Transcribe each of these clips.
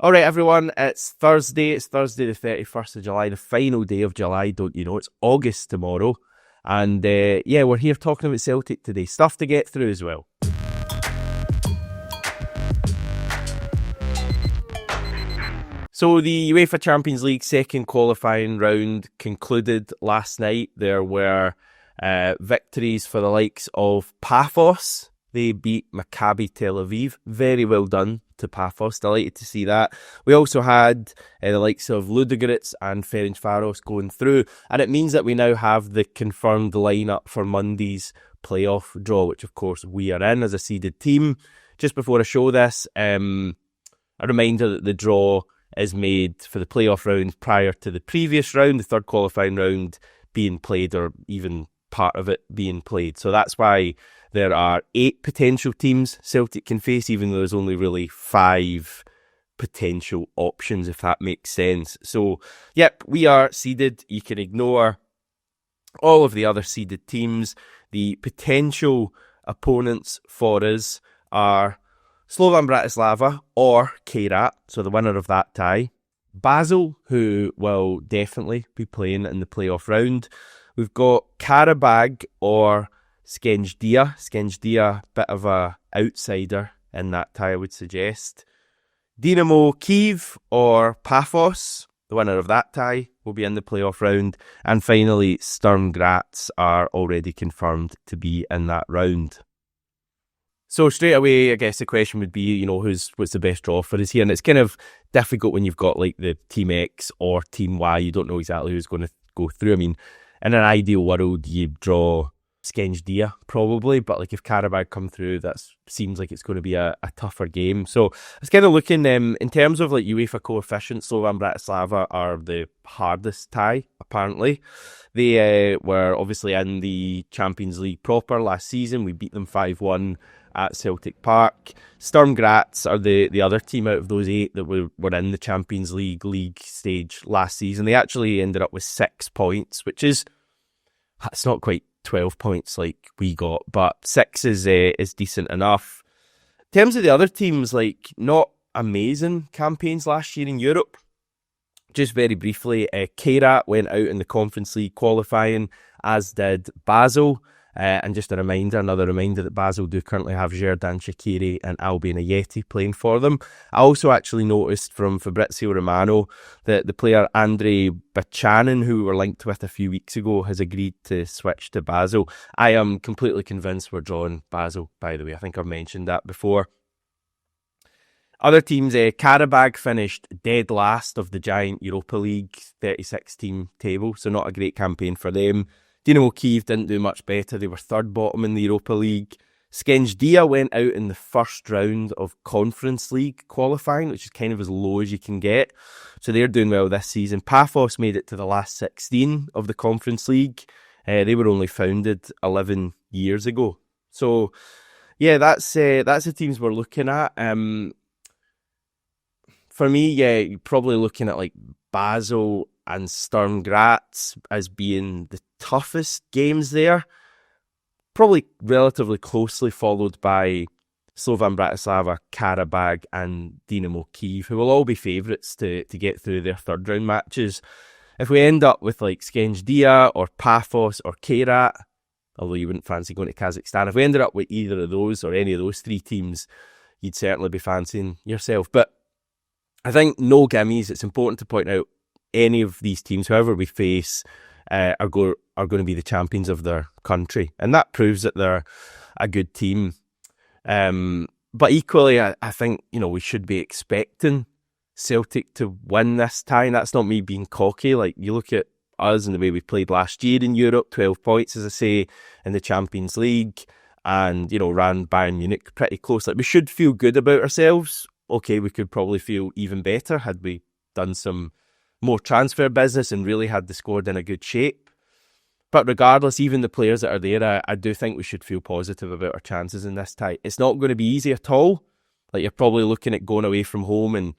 All right, everyone, it's Thursday. It's Thursday the 31st of July, the final day of July, don't you know? It's August tomorrow. And we're here talking about Celtic today. Stuff to get through as well. So the UEFA Champions League second qualifying round concluded last night. There were victories for the likes of Paphos. They beat Maccabi Tel Aviv. Very well done to Paphos. Delighted to see that. We also had the likes of Ludogorets and Ferencvaros going through. And it means that we now have the confirmed lineup for Monday's playoff draw, which of course we are in as a seeded team. Just before I show this, a reminder that the draw is made for the playoff round prior to the previous round, the third qualifying round being played, or even part of it being played. So that's why there are 8 potential teams Celtic can face, even though there's only really 5 potential options, if that makes sense. So, yep, we are seeded. You can ignore all of the other seeded teams. The potential opponents for us are Slovan Bratislava or Kairat, so the winner of that tie. Basel, who will definitely be playing in the playoff round. We've got Karabag or Skenzdia. Skenzdia, bit of a outsider in that tie, I would suggest. Dynamo Kyiv or Paphos, the winner of that tie, will be in the playoff round. And finally, Sturm Graz are already confirmed to be in that round. So straight away, I guess the question would be, what's the best draw for us here? And it's kind of difficult when you've got like the Team X or Team Y. You don't know exactly who's going to go through. I mean, in an ideal world, you draw Skenzdia probably, but like if Karabag come through, that seems like it's going to be a tougher game. So I was kind of looking in terms of like UEFA coefficients. Slovan Bratislava are the hardest tie apparently. They were obviously in the Champions League proper last season. We beat them 5-1 at Celtic Park. Sturm Graz are the other team out of those 8 that were in the Champions League stage last season. They actually ended up with 6 points, which is, it's not quite 12 points like we got, but 6 is decent enough. In terms of the other teams, like not amazing campaigns last year in Europe. Just very briefly, Kairat went out in the Conference League qualifying, as did Basel. And just another reminder that Basel do currently have Xherdan Shaqiri and Albion Ayeti playing for them. I also actually noticed from Fabrizio Romano that the player Andre Bachanin, who we were linked with a few weeks ago, has agreed to switch to Basel. I am completely convinced we're drawing Basel, by the way. I think I've mentioned that before. Other teams, Karabag finished dead last of the giant Europa League 36-team table, so not a great campaign for them. Dynamo Kyiv didn't do much better. They were third bottom in the Europa League. Skenzdia went out in the first round of Conference League qualifying, which is kind of as low as you can get. So they're doing well this season. Paphos made it to the last 16 of the Conference League. They were only founded 11 years ago. So, yeah, that's the teams we're looking at. For me, you're probably looking at like Basel and Sturm Graz as being the toughest games there. Probably relatively closely followed by Slovan Bratislava, Karabag and Dynamo Kyiv, who will all be favourites to get through their third round matches. If we end up with like Skenzdia or Paphos or Kairat, although you wouldn't fancy going to Kazakhstan, if we ended up with either of those or any of those 3 teams, you'd certainly be fancying yourself. But I think no gimmies. It's important to point out any of these teams, whoever we face, are going to be the champions of their country. And that proves that they're a good team. But equally, I think, we should be expecting Celtic to win this tie. And that's not me being cocky. Like, you look at us and the way we played last year in Europe, 12 points, as I say, in the Champions League, and, ran Bayern Munich pretty close. Like, we should feel good about ourselves. Okay, we could probably feel even better had we done some more transfer business and really had the squad in a good shape. But regardless, even the players that are there, I do think we should feel positive about our chances in this tie. It's not going to be easy at all. Like, you're probably looking at going away from home and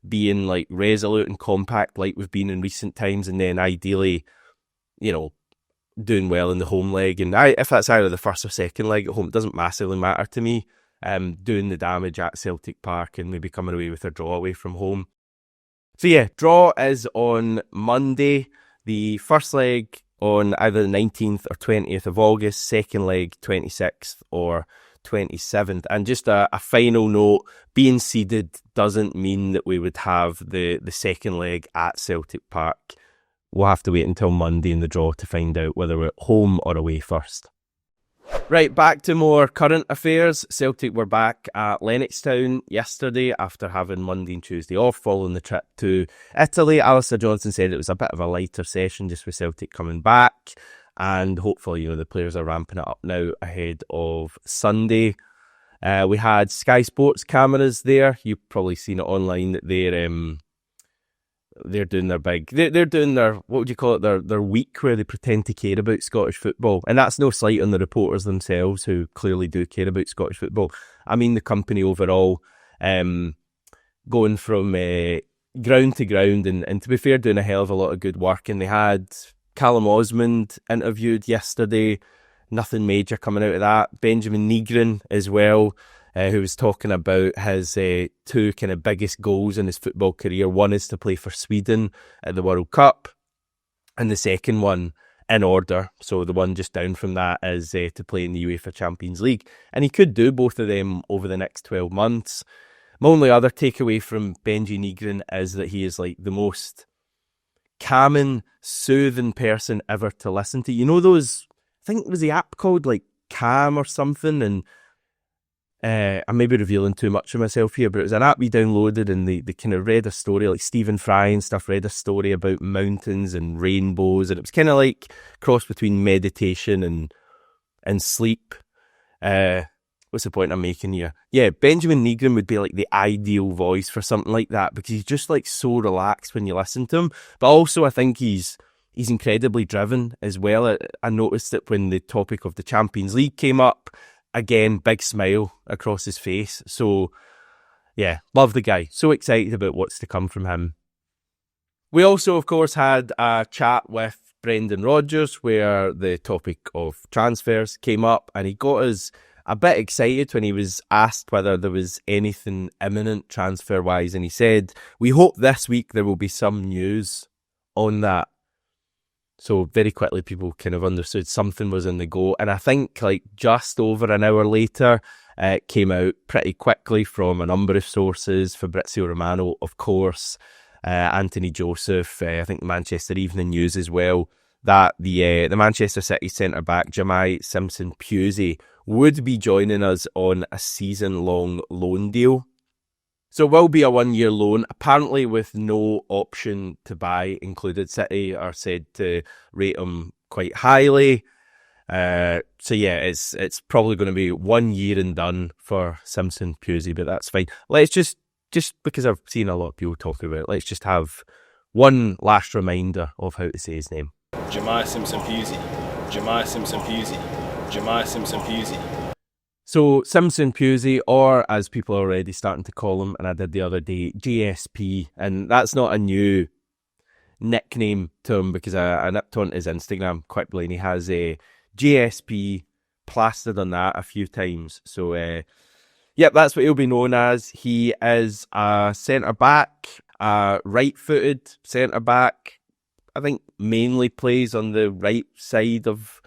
being like resolute and compact like we've been in recent times, and then ideally, doing well in the home leg. And if that's either the first or second leg at home, it doesn't massively matter to me. doing the damage at Celtic Park and maybe coming away with a draw away from home. So yeah, draw is on Monday. The first leg on either the 19th or 20th of August, second leg 26th or 27th. And just a final note, being seeded doesn't mean that we would have the second leg at Celtic Park. We'll have to wait until Monday in the draw to find out whether we're at home or away first. Right, back to more current affairs. Celtic were back at Lennoxtown yesterday after having Monday and Tuesday off following the trip to Italy. Alistair Johnson said it was a bit of a lighter session just with Celtic coming back, and hopefully, the players are ramping it up now ahead of Sunday. We had Sky Sports cameras there. You've probably seen it online that they're doing their big, they're doing their, what would you call it, their week where they pretend to care about Scottish football. And that's no slight on the reporters themselves who clearly do care about Scottish football. I mean the company overall, going from ground to ground and to be fair, doing a hell of a lot of good work. And they had Callum Osmond interviewed yesterday, nothing major coming out of that. Benjamin Nygren as well, who was talking about his two kind of biggest goals in his football career. One is to play for Sweden at the World Cup, and the second one, in order, so the one just down from that, is to play in the UEFA Champions League. And he could do both of them over the next 12 months. My only other takeaway from Benji Nygren is that he is like the most calming, soothing person ever to listen to. You know those, I think it was the app called like Calm or something, and I may be revealing too much of myself here, but it was an app we downloaded and they kind of read a story, like Stephen Fry and stuff, read a story about mountains and rainbows, and it was kind of like cross between meditation and sleep. What's the point I'm making here? Yeah, Benjamin Nygren would be like the ideal voice for something like that, because he's just like so relaxed when you listen to him. But also I think he's incredibly driven as well. I noticed that when the topic of the Champions League came up, again, big smile across his face. So, yeah, love the guy. So excited about what's to come from him. We also, of course, had a chat with Brendan Rodgers where the topic of transfers came up, and he got us a bit excited when he was asked whether there was anything imminent transfer-wise, and he said, "We hope this week there will be some news on that." So very quickly, people kind of understood something was in the go. And I think like just over an hour later, it came out pretty quickly from a number of sources. Fabrizio Romano, of course, Anthony Joseph, I think the Manchester Evening News as well, that the Manchester City centre-back, Jahmai Simpson-Pusey, would be joining us on a season-long loan deal. So it will be a 1-year loan, apparently with no option to buy included. City are said to rate him quite highly. So yeah, it's probably going to be 1 year and done for Simpson-Pusey, but that's fine. Let's just because I've seen a lot of people talk about it, let's just have one last reminder of how to say his name. Jahmai Simpson-Pusey, Jahmai Simpson-Pusey, Jahmai Simpson-Pusey. So Simpson-Pusey, or as people are already starting to call him, and I did the other day, JSP, and that's not a new nickname to him because I nipped on his Instagram quickly and he has a JSP plastered on that a few times. So, yep, that's what he'll be known as. He is a centre-back, a right-footed centre-back. I think mainly plays on the right side of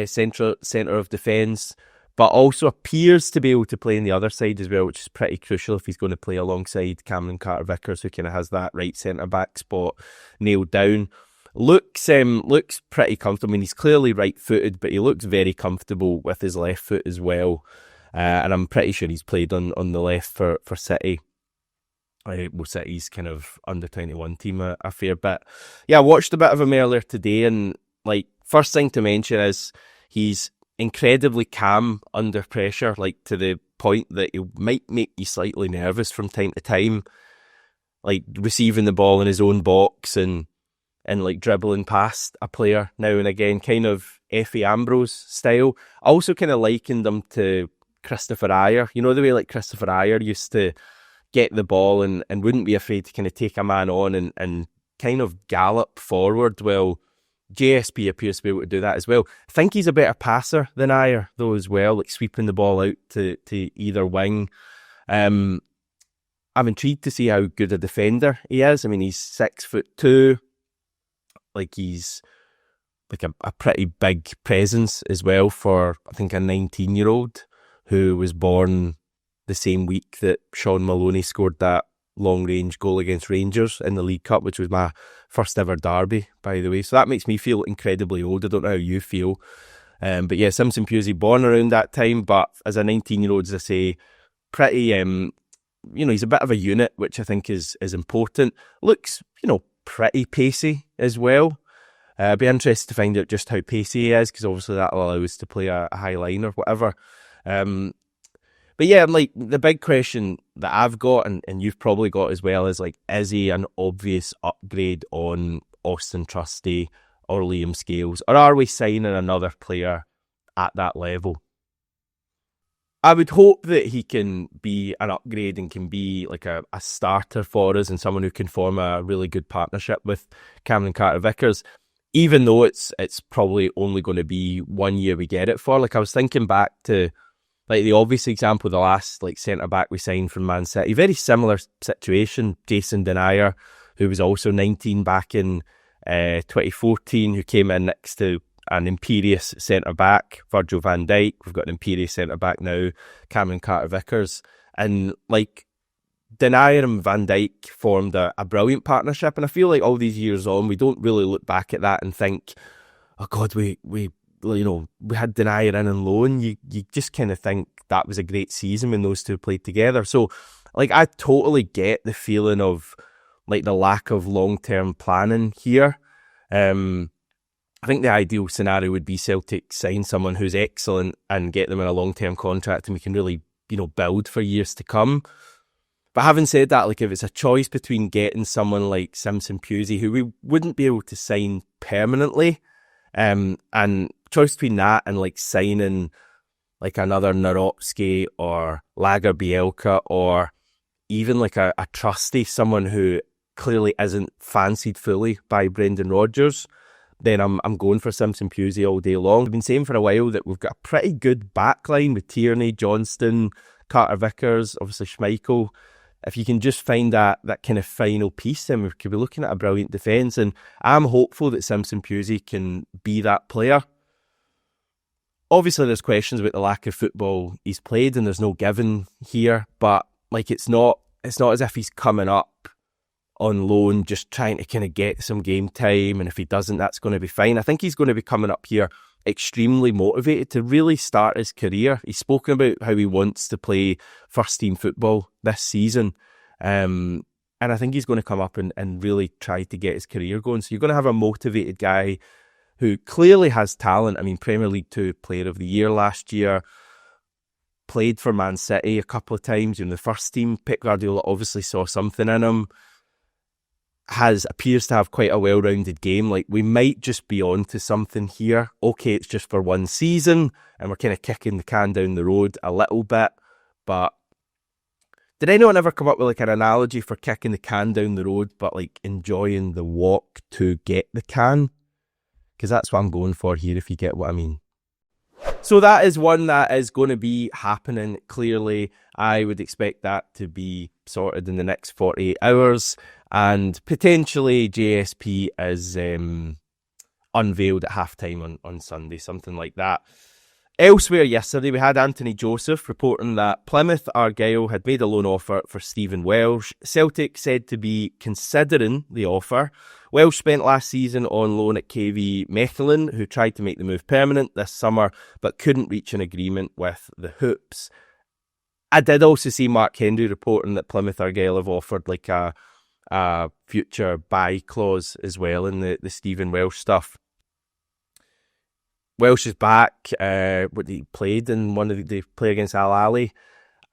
centre of defence, but also appears to be able to play on the other side as well, which is pretty crucial if he's going to play alongside Cameron Carter-Vickers, who kind of has that right centre-back spot nailed down. Looks pretty comfortable. I mean, he's clearly right-footed, but he looks very comfortable with his left foot as well. And I'm pretty sure he's played on the left for City. Well, City's kind of under-21 team a fair bit. Yeah, I watched a bit of him earlier today, and like first thing to mention is he's incredibly calm under pressure, like to the point that he might make you slightly nervous from time to time, like receiving the ball in his own box and like dribbling past a player now and again, kind of Effie Ambrose style. I also kind of likened him to Christopher Ayer, you know, the way like Christopher Ayer used to get the ball and wouldn't be afraid to kind of take a man on and kind of gallop forward while JSP appears to be able to do that as well. I think he's a better passer than Iyer, though, as well, like sweeping the ball out to either wing. I'm intrigued to see how good a defender he is. I mean, he's 6'2". Like, he's like a pretty big presence as well for, I think, a 19-year-old who was born the same week that Sean Maloney scored that long-range goal against Rangers in the League Cup, which was my first ever derby, by the way. So that makes me feel incredibly old. I don't know how you feel. But yeah, Simpson-Pusey, born around that time, but as a 19-year-old, as I say, pretty, he's a bit of a unit, which I think is important. Looks, pretty pacey as well. I'd be interested to find out just how pacey he is, because obviously that'll allow us to play a high line or whatever. But yeah, like, the big question that I've got, and you've probably got as well, is like, is he an obvious upgrade on Austin Trusty or Liam Scales, or are we signing another player at that level? I would hope that he can be an upgrade and can be like a starter for us and someone who can form a really good partnership with Cameron Carter-Vickers, even though it's probably only going to be 1 year we get it for. Like, I was thinking back to like the obvious example, the last like centre-back we signed from Man City. Very similar situation, Jason Denayer, who was also 19 back in 2014, who came in next to an imperious centre-back, Virgil van Dijk. We've got an imperious centre-back now, Cameron Carter-Vickers. And like, Denayer and Van Dijk formed a brilliant partnership. And I feel like all these years on, we don't really look back at that and think, oh God, we had Denayer in on loan. You just kind of think that was a great season when those two played together. So like, I totally get the feeling of like the lack of long-term planning here. I think the ideal scenario would be Celtic sign someone who's excellent and get them in a long-term contract, and we can really, build for years to come. But having said that, like, if it's a choice between getting someone like Simpson-Pusey, who we wouldn't be able to sign permanently, and choice between that and like signing like another Naropski or Lager Bielka, or even like a Trusty, someone who clearly isn't fancied fully by Brendan Rodgers, then I'm going for Simpson-Pusey all day long. I've been saying for a while that we've got a pretty good backline with Tierney, Johnston, Carter-Vickers, obviously Schmeichel. If you can just find that kind of final piece, then we could be looking at a brilliant defence. And I'm hopeful that Simpson-Pusey can be that player. Obviously, there's questions about the lack of football he's played, and there's no given here. But like, it's not as if he's coming up on loan just trying to kind of get some game time, and if he doesn't, that's going to be fine. I think he's going to be coming up here extremely motivated to really start his career. He's spoken about how he wants to play first team football this season, and I think he's going to come up and really try to get his career going. So you're going to have a motivated guy who clearly has talent. I mean, Premier League 2 Player of the Year last year, played for Man City a couple of times in the first team. Pep Guardiola obviously saw something in him. Appears to have quite a well-rounded game. Like, we might just be on to something here. Okay, it's just for one season, and we're kind of kicking the can down the road a little bit. But did anyone ever come up with like an analogy for kicking the can down the road, but like enjoying the walk to get the can? Because that's what I'm going for here, if you get what I mean. So that is one that is going to be happening. Clearly, I would expect that to be sorted in the next 48 hours. And potentially JSP is unveiled at halftime on Sunday, something like that. Elsewhere yesterday, we had Anthony Joseph reporting that Plymouth Argyle had made a loan offer for Stephen Welsh. Celtic said to be considering the offer. Welsh spent last season on loan at KV Mechelen, who tried to make the move permanent this summer, but couldn't reach an agreement with the Hoops. I did also see Mark Henry reporting that Plymouth Argyle have offered like a future buy clause as well in the Stephen Welsh stuff. Welsh is back. He played in they play against Al Ahly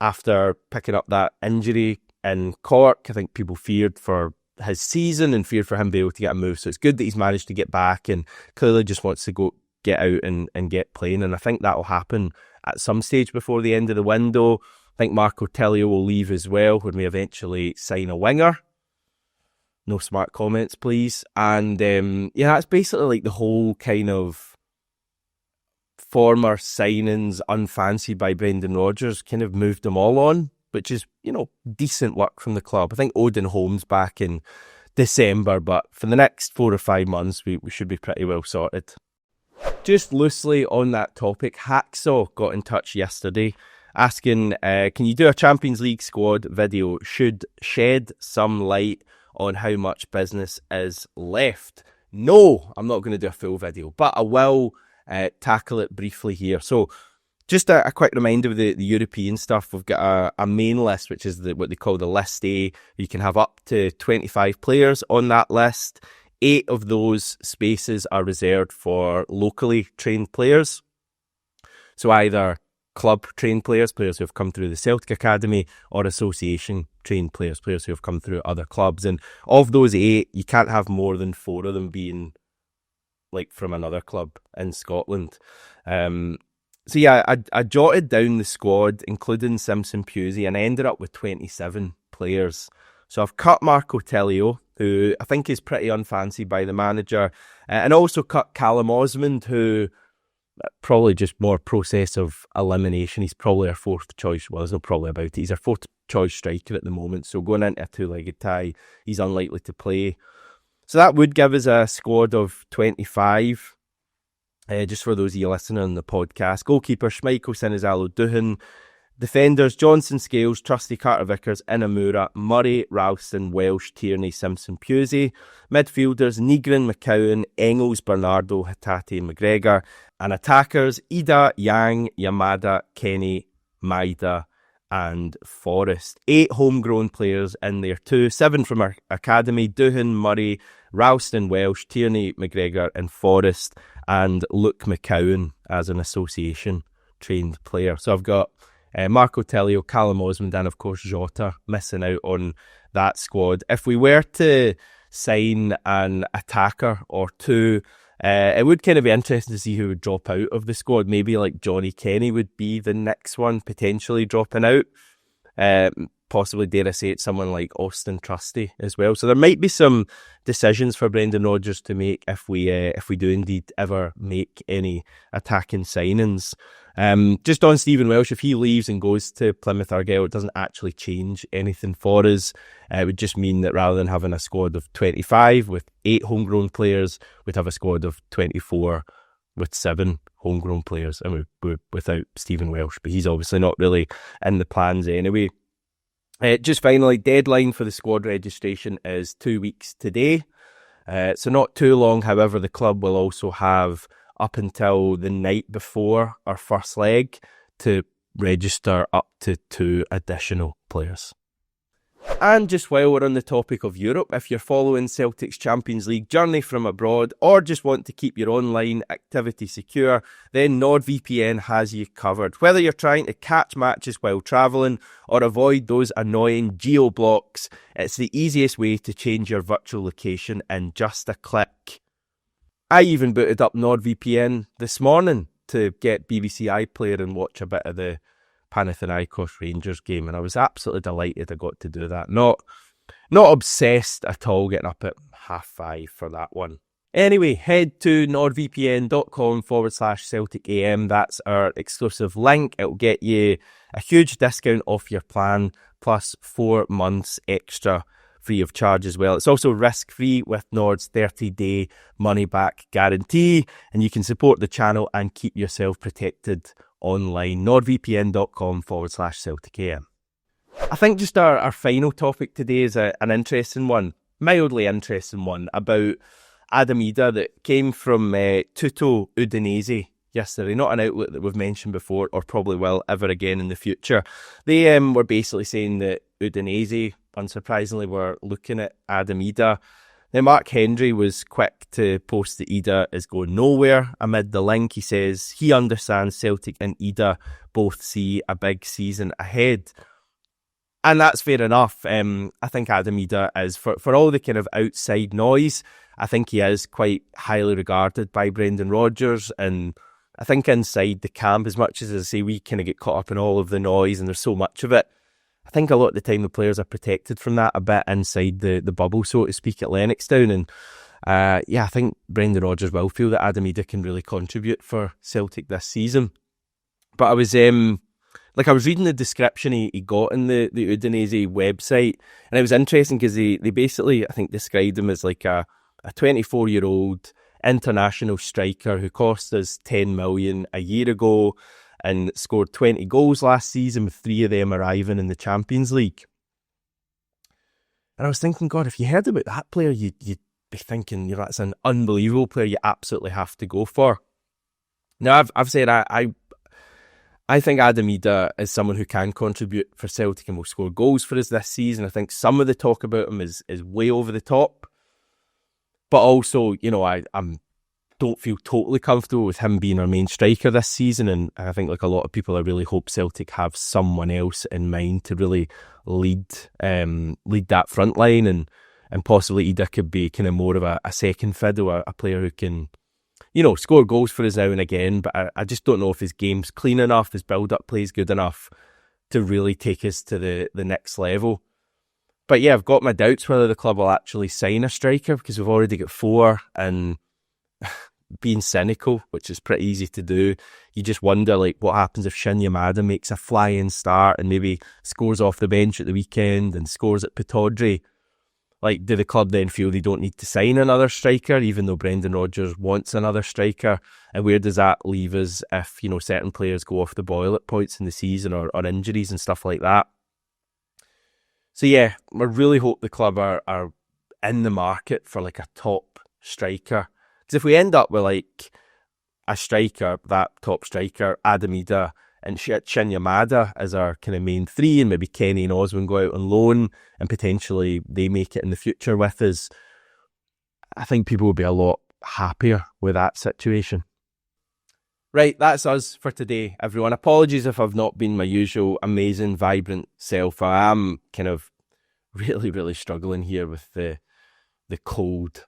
after picking up that injury in Cork. I think people feared for his season and feared for him being able to get a move. So it's good that he's managed to get back and clearly just wants to go get out and get playing. And I think that will happen at some stage before the end of the window. I think Marco Tilio will leave as well when we eventually sign a winger. No smart comments, please. And that's basically like the whole kind of former signings unfancied by Brendan Rodgers kind of moved them all on, which is, decent work from the club. I think Odin Holmes back in December, but for the next 4 or 5 months, we should be pretty well sorted. Just loosely on that topic, Hacksaw got in touch yesterday asking, can you do a Champions League squad video? Should shed some light on how much business is left. No, I'm not going to do a full video, but I will tackle it briefly here. So just a quick reminder of the European stuff. We've got a main list, which is what they call the List A. You can have up to 25 players on that list. 8 of those spaces are reserved for locally trained players. So either club trained players who have come through the Celtic Academy, or association trained players who have come through other clubs. And of those 8, you can't have more than 4 of them being like from another club in Scotland. So yeah, I jotted down the squad, including Simpson-Pusey, and I ended up with 27 players. So I've cut Marco Tellio, who I think is pretty unfancied by the manager, and also cut Callum Osmond, who probably just more process of elimination. He's probably our 4th choice. Well, there's no probably about it. He's our 4th choice striker at the moment. So going into a 2-legged tie, he's unlikely to play. So that would give us a squad of 25. Just for those of you listening on the podcast. Goalkeeper, Schmeichel, Sinizalo, Duhan. Defenders, Johnson, Scales, Trusty, Carter-Vickers, Inamura, Murray, Ralston, Welsh, Tierney, Simpson-Pusey. Midfielders, Nygren, McCowan, Engels, Bernardo, Hatate, and McGregor. And attackers, Idah, Yang, Yamada, Kenny, Maida, and Forrest. 8 homegrown players in there too. 7 from our academy, Duhan, Murray, Ralston, Welsh, Tierney, McGregor, and Forrest. And Luke McCowan as an association trained player. So I've got Marco Tellio, Callum Osmond, and of course Jota missing out on that squad. If we were to sign an attacker or 2, it would kind of be interesting to see who would drop out of the squad. Maybe like Johnny Kenny would be the next one potentially dropping out. Possibly, dare I say it, someone like Austin Trusty as well. So there might be some decisions for Brendan Rodgers to make if we do indeed ever make any attacking signings. Just on Stephen Welsh, if he leaves and goes to Plymouth Argyle, it doesn't actually change anything for us. It would just mean that rather than having a squad of 25 with 8 homegrown players, we'd have a squad of 24 with 7 homegrown players, and we're without Stephen Welsh, but he's obviously not really in the plans anyway. Just finally, deadline for the squad registration is 2 weeks today. So not too long. However, the club will also have up until the night before our first leg to register up to 2 additional players. And just while we're on the topic of Europe, if you're following Celtic's Champions League journey from abroad, or just want to keep your online activity secure, then NordVPN has you covered. Whether you're trying to catch matches while travelling or avoid those annoying geo-blocks, it's the easiest way to change your virtual location in just a click. I even booted up NordVPN this morning to get BBC iPlayer and watch a bit of the Panathinaikos Rangers game, and I was absolutely delighted I got to do that. Not obsessed at all getting up at 5:30 for that one. Anyway, head to nordvpn.com/CelticAM. That's our exclusive link. It'll get you a huge discount off your plan, plus 4 months extra free of charge as well. It's also risk-free with Nord's 30-day money-back guarantee, and you can support the channel and keep yourself protected online. nordvpn.com/CelticAM. I think just our final topic today is an interesting one, mildly interesting one, about Adam Idah that came from Tutto Udinese yesterday. Not an outlet that we've mentioned before or probably will ever again in the future. They were basically saying that Udinese, unsurprisingly, were looking at Adam Idah. Now, Mark Hendry was quick to post that Idah is going nowhere. Amid the link, he says he understands Celtic and Idah both see a big season ahead. And that's fair enough. I think Adam Idah is, for all the kind of outside noise, I think he is quite highly regarded by Brendan Rodgers. And I think inside the camp, as much as I say we kind of get caught up in all of the noise and there's so much of it, I think a lot of the time the players are protected from that a bit inside the bubble, so to speak, at Lennoxtown. And I think Brendan Rodgers will feel that Adam Idah can really contribute for Celtic this season. But I was reading the description he got in the Udinese website, and it was interesting because they basically, I think, described him as like a 24-year-old international striker who cost us 10 million a year ago and scored 20 goals last season, with 3 of them arriving in the Champions League. And I was thinking, God, if you heard about that player, you'd be thinking, that's an unbelievable player you absolutely have to go for. Now, I've said I think Adam Idah is someone who can contribute for Celtic and will score goals for us this season. I think some of the talk about him is way over the top. But also, I don't feel totally comfortable with him being our main striker this season. And I think, like a lot of people, I really hope Celtic have someone else in mind to really lead that front line. And possibly Idah could be kind of more of a second fiddle, a player who can, score goals for us now and again. But I just don't know if his game's clean enough, his build-up play is good enough to really take us to the next level. But yeah, I've got my doubts whether the club will actually sign a striker, because we've already got 4, and being cynical, which is pretty easy to do, you just wonder what happens if Shin Yamada makes a flying start and maybe scores off the bench at the weekend and scores at Pittodrie. Do the club then feel they don't need to sign another striker, even though Brendan Rodgers wants another striker? And where does that leave us if, certain players go off the boil at points in the season or injuries and stuff like that? So yeah, I really hope the club are in the market for a top striker. Because if we end up with a striker, that top striker, Adam Idah, and Shin Yamada as our kind of main 3, and maybe Kenny and Oswin go out on loan, and potentially they make it in the future with us, I think people will be a lot happier with that situation. Right, that's us for today, everyone. Apologies if I've not been my usual amazing, vibrant self. I am kind of really, really struggling here with the cold,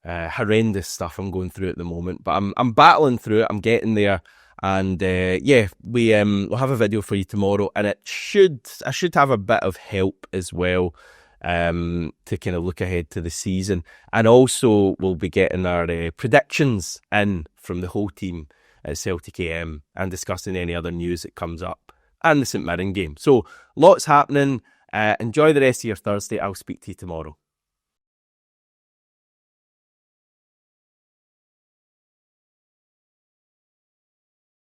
horrendous stuff I'm going through at the moment. But I'm battling through it. I'm getting there. And we'll have a video for you tomorrow, and I should have a bit of help as well to kind of look ahead to the season. And also we'll be getting our predictions in from the whole team at Celtic AM, and discussing any other news that comes up, and the St Mirren game. So lots happening. Enjoy the rest of your Thursday. I'll speak to you tomorrow.